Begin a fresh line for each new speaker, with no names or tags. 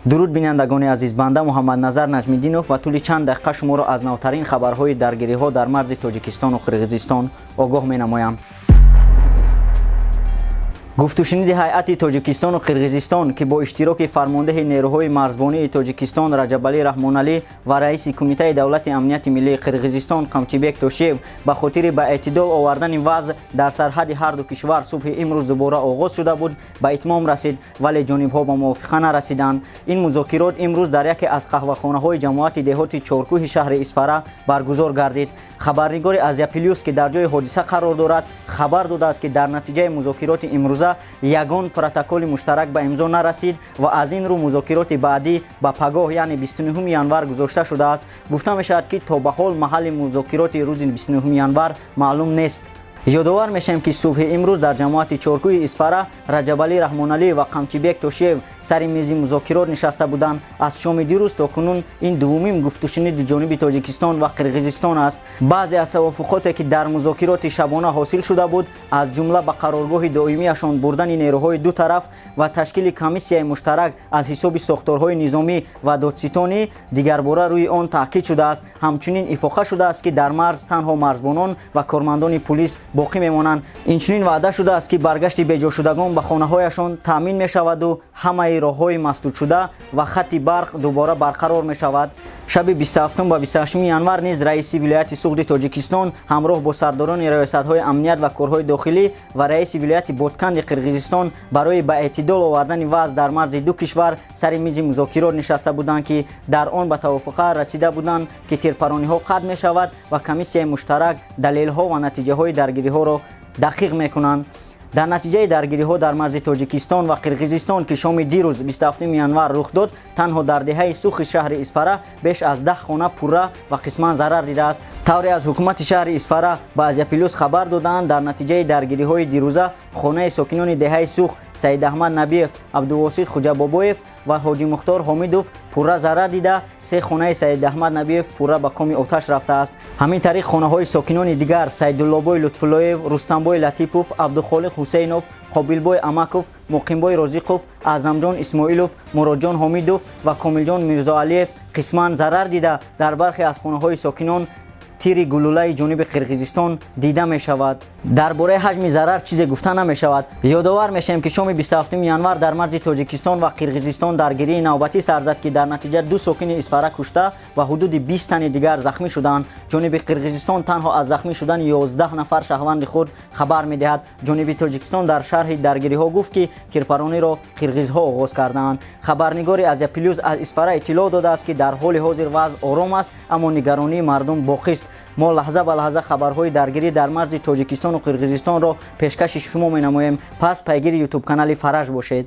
дуруд бинандагони азиз, банда Муҳаммадназар Наҷмиддинов ва тӯли чанд дақиқа шуморо аз навтарин хабарҳои даргириҳо дар марзи Тоҷикистону Қирғизистон огоҳ менамоям. гуфтушуниди ҳайати Тоҷикистону Қирғизистон ки бо иштироки фармондеҳи нерӯҳои марзбонии Тоҷикистон Раҷабалӣ Раҳмоналӣ ва раиси Кумитаи давлати амнияти миллии Қирғизистон Қамчибек Тошев ба хотири ба эътидол овардани вазъ дар сарҳади ҳарду кишвар субҳи имрӯз дубора оғоз шуда буд, ба итмом расид, вале ҷонибҳо ба мувофиқа нарасиданд. Ин музокирот имрӯз дар яке аз қаҳвахонаҳои ҷамоати деҳоти Чоркӯҳи шаҳри Исфара баргузор гардид. Хабарнигори Азия Плюс ки дар ҷои ҳодиса қарор дорад, хабар додааст ки дар натиҷаи музокироти имрӯза ягон протоколи муштарак ба имзо нарасид ва аз ин рӯ музокироти баъдӣ ба пагоҳ, яъне 29 январ гузошта шудааст. Гуфта мешавад ки то ба ҳол маҳалли музокироти рӯзи 29 январ маълум нест. ёдовар мешавем ки субҳи имрӯз дар ҷамоати Чоркӯҳи Исфара Раҷабалӣ Раҳмоналӣ ва Қамчибек Тошев сари мези музокирот нишаста буданд. Аз шоми дирӯз то кунун ин дуввумин гуфтушуниди ҷониби Тоҷикистон ва Қирғизистон аст. баъзе аз тавофуқоте ки дар музокироти шабона ҳосил шуда буд, аз ҷумла ба қароргоҳи доимиашон бурдани нерӯҳои ду тараф ва ташкили комиссияи муштарак аз ҳисоби сохторҳои низомӣ ва додситонӣ дигарбора рӯи он таъкид шудааст. ҳамчунин ифоқа шудааст ки дар марз танҳо марзбонон ва кормандони пулис боқӣ мемонанд. инчунин ваъда шудааст ки баргашти беҷошудагон ба хонаҳояшон таъмин мешаваду ҳамаи роҳҳои масдудшуда ва хатти барқ дубора барқарор мешавад. шаби 27 ба 28 январ низ раиси вилояти суғди Тоҷикистон ҳамроҳ бо сардорони риёсатҳои амният ва корҳои дохилӣ ва раиси вилояти Ботканди Қирғизистон барои ба эътидол овардани вазъ дар марзи ду кишвар сари мези музокирот нишаста буданд ки дар он ба тавофуқа расида буданд ки тирпарониҳо қатъ мешавад ва комиссияи муштарак далелҳо ва натиҷаҳои даргириҳоро дақиқ мекунанд. дар натиҷаи даргириҳо дар марзи Тоҷикистон ва Қирғизистон ки шоми дирӯз 27 январ рух дод, танҳо дар деҳаи сухи шаҳри Исфара беш аз 10 хона пурра ва қисман зарар дидааст. тавре аз ҳукумати шаҳри Исфара ба Азия Плюс хабар доданд, дар натиҷаи даргириҳои дирӯза хонаи сокинони деҳаи сух Саидаҳмад Набиев, Абдувосит Хуҷабобоев ва Ҳоҷи Мухтор Ҳомидов пурра зарар дида, се хонаи Саидаҳмад Набиев пурра ба коми оташ рафтааст. ҳамин тариқ хонаҳои сокинони дигар Сайдуллобой Лутфуллоев, Рустамбой Латипов, Абдухолиқ Ҳусейнов, Қобилбой Амаков, Муқимбой Розиқов, Аъзамҷон Исмоилов, Муrodҷон Ҳомидов ва Комилҷон Мирзоалиев қисман зарар дида, дар бархе аз хонаҳои сокинон тири гулӯлаи ҷониби Қирғизистон дида мешавад. дар бораи ҳаҷми зарар чизе гуфта намешавад. ёдовар мешавем ки шоми 27 январ дар марзи Тоҷикистон ва Қирғизистон даргирии навбатӣ сар зад ки дар натиҷа ду сокини Исфара кушта ва ҳудуди 20 тани дигар захмӣ шуданд. ҷониби Қирғизистон танҳо аз захмӣ шудани 11 нафар шаҳрванди худ хабар медиҳад. ҷониби Тоҷикистон дар шарҳи даргириҳо гуфт ки тирпарониро қирғизҳо оғоз кардаанд. хабарнигори Азия Плюс аз Исфара иттилоъ додааст ки дар ҳоли ҳозир вазъ ором аст, аммо нигаронии мардум боқист. мо лаҳза ба лаҳза хабарҳои даргирӣ дар марзи Тоҷикистону Қирғизистонро пешкаши шумо менамоем. пас пайгири YouTube канали Фараж бошед.